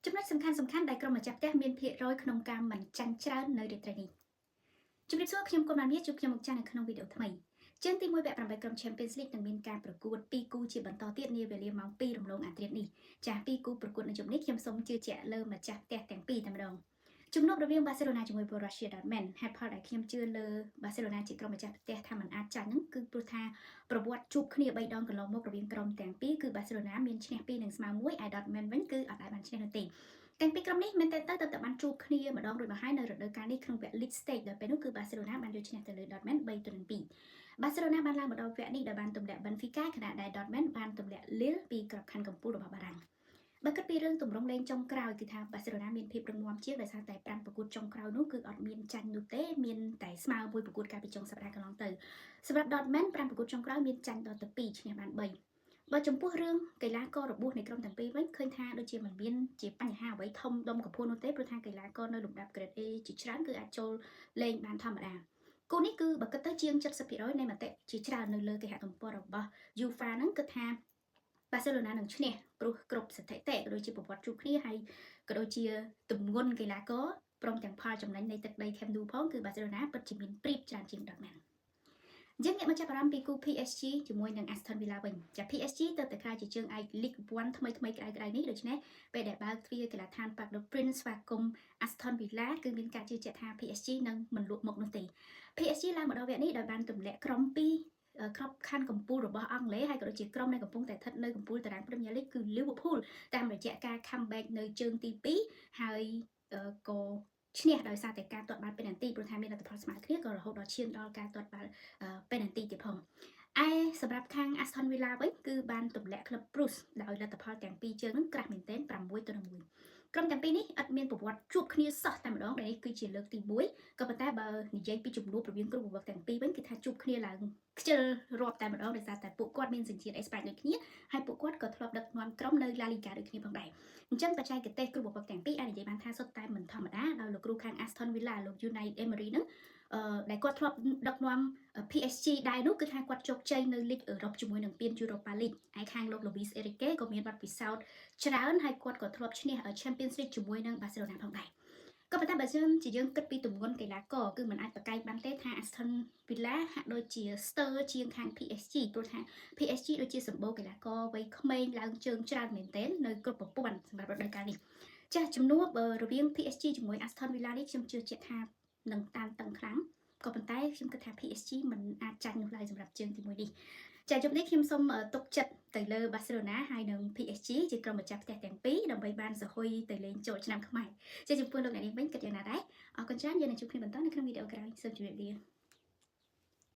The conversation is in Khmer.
ចំណុចសំខាន់ដែលក្រុមម្ចាស់ផ្ទះមានភាគរយក្នុងការមិនចាញ់ច្រើននៅរាត្រីនេះជំរាបសួរខ្ញុំកុំណាននេះជួបខ្ញុំមកចាស់នៅក្នុងវីដេអូថ្មីជើងទី1វគ្គ8ក្រុម Champions League នឹងមានការប្រកួត2គូជាបន្តទៀតនាវេលាម៉ោង2រំលងអាធ្រាត្រនេះចាស់2គូប្រកួតនៅជុំនេះខ្ញុំសូមជឿជាក់លើម្ចាស់ផ្ទះទាំងពីរតែម្ដងជំនួបរវាងបាសេឡូណាជាមួយ Borussia Dortmund ហេតុផលដែលខ្ញុំជឿលើបាសេឡូណាជាក្រុមម្ចាស់ផ្ទះថាมันអាចចាញ់ហ្នឹងគឺព្រោះថាប្រវត្តិជួបគ្នា3ដងកន្លងមករវាងក្រុមទាំងពីរគឺបាសេឡូណាមានឈ្នះ2និងស្មើ1ឯ Dortmund វិញគឺអត់ដែលបានឈ្នះនោះទេទាំងពីរក្រុមនេះមែនតើទៅបានជួបគ្នាម្ដងរួចមកហើយនៅរដូវកាលនេះក្នុងវគ្គ League Stage ដោយពេលនោះគឺបាសេឡូណាបានយកឈ្នះទៅលើ Dortmund 3-2បាសេឡូណាបានឡើងមកដល់វគ្គនេះដោយបានទម្លាក់ Benfica ខណៈដែល Dortmund បានទម្លាក់ Lille ពីក្របខ័ណ្ឌកំពូលរបស់បារាំងបើគិតពីរឿងទម្រង់លេងចុងក្រោយគឺថាបាសេឡូណាមានភាពរឹងមាំជាងដោយសារតែ5ប្រកួតចុងក្រោយនោះគឺអត់មានចាញ់នោះទេមានតែស្មើមួយប្រកួតកាលពីចុងសប្តាហ៍កន្លងទៅសម្រាប់ Dortmund 5ប្រកួតចុងក្រោយមានចាញ់ដល់ទៅ2ឈ្នះបាន3បើចំពោះរឿងកីឡាកររបួសនៃក្រុមទាំងពីរវិញឃើញថាដូចជាមិនមានជាបញ្ហាអ្វីធំដុំកំភួននោះទេព្រោះថាកីឡាករនៅលំដាប់ Grade A ជាច្រើនគឺអាចចូលលេងបានធម្មតាគូនេះគឺបើគិតទៅជាង 70% នៃមតិជាច្រើននៅលើគេហទំព័ររបស់ UEFA ហ្នឹងគឺថាបាសេឡូណានឹងឈ្នះព្រោះគ្រប់ស្ថិតិក៏ដូចជាប្រវត្តិជួបគ្នាហើយក៏ដូចជាទម្ងន់កីឡាករព្រមទាំងផលចំណេញនៃទឹកដី Camp Nou ផងគឺបាសេឡូណាពិតជាមានព្រៀបច្រើនជាង Dortmundយើងងាកមកចាប់អារម្មណ៍ពីគូ PSG ជាមួយនឹង Aston Villa វិញចា PSG ទៅតែខ្លាចជាជើងឯក League 1ថ្មីក្តៅនេះដូច្នេះពេលដែលបើកទ្វារកីឡាដ្ឋាន Parc des Princes ស្វាគមន៍ Aston Villa គឺមានការជឿជាក់ថា PSG នឹងមិនលក់មុខនោះទេ PSG ឡើងមកដល់វគ្គនេះដោយបានទម្លាក់ក្រុមពីរក្របខ័ណ្ឌកំពូលរបស់អង់គ្លេសហើយក៏ដូចជាក្រុមដែលកំពុងតែស្ថិតនៅកំពូលតារាង Premier League គឺ Liverpool តាមរយៈការ comeback នៅជើងទី2ហើយក៏ឈ្នះដោយសារតែការទាត់បាល់ពេណាល់ទីព្រោះថាមានលទ្ធផលស្មើគ្នាក៏រហូតដល់ឈានដល់ការទាត់បាល់ពេណាល់ទីទៀតផងឯសម្រាប់ខាង Aston Villa វិញគឺបានទម្លាក់ Club Brugge ដោយលទ្ធផលទាំងពីរជើងហ្នឹងក្រាស់មែនទែន6-1ក្រុមទាំងពីរនេះអត់មានប្រវត្តិជួបគ្នាសោះតែម្ដងដែលនេះគឺជាលើកទី1ក៏ប៉ុន្តែបើនិយាយពីជំនួបរវាងគ្រូបង្វឹកទាំងពីរវិញគឺថាជួបគ្នាឡើងខ្ជិលរាប់តែម្ដងដោយសារតែពួកគាត់មានសញ្ជាតិអេស្ប៉ាញដូចគ្នាហើយពួកគាត់ក៏ធ្លាប់ដឹកនាំក្រុមនៅ La Liga ដូចគ្នាផងដែរអញ្ចឹងបច្ចេកទេសគ្រូបង្វឹកទាំងពីរអាចនិយាយបានថាសុទ្ធតែមិនធម្មតាដោយលោកគ្រូខាង Aston Villa លោក Unai Emery ហ្នឹងដែលគាត់ធ្លាប់ដឹកនាំ PSG ដែរនោះគឺថាគាត់ជោគជ័យនៅលីកអឺរ៉ុបជាមួយនឹងពាន Europa League ឯខាងលោក Luis Enrique ក៏មានបទពិសោធន៍ច្រើនហើយគាត់ក៏ធ្លាប់ឈ្នះ Champions League ជាមួយនឹង Barcelona ផងដែរក៏ប៉ុន្តែបើយើងគិតពីទម្ងន់កីឡាករគឺមិនអាចប្រកែកបានទេថា Aston Villa ហាក់ដូចជាស្ទើរជាងខាង PSG ព្រោះថា PSG ដូចជាសម្បូរកីឡាករវ័យក្មេងឡើងជើងច្រើនមែនទែននៅគ្រប់ប្រព័ន្ធសម្រាប់រដូវកាលនេះចាស់ជំនួបរវាង PSG ជាមួយ Aston Villa នេះខ្ញុំជឿជាក់ថានឹងតានតឹងខ្លាំងក៏ប៉ុន្តែខ្ញុំគិតថា PSG មិនអាចចាញ់នោះឡើយសម្រាប់ជើងទី1នេះចាជុំនេះខ្ញុំសូមទុកចិត្តទៅលើ Barcelona ហើយនឹង PSG ជាក្រុមម្ចាស់ផ្ទះទាំងពីរដើម្បីបានសហុយទៅលេងចូលឆ្នាំខ្មែរជាចំពោះលោកអ្នកនាងវិញគិតយ៉ាងណាដែរអរគុណច្រើនយើងនឹងជួបគ្នាបន្តនៅក្នុងវីដេអូក្រោយសូមជម្រាបលា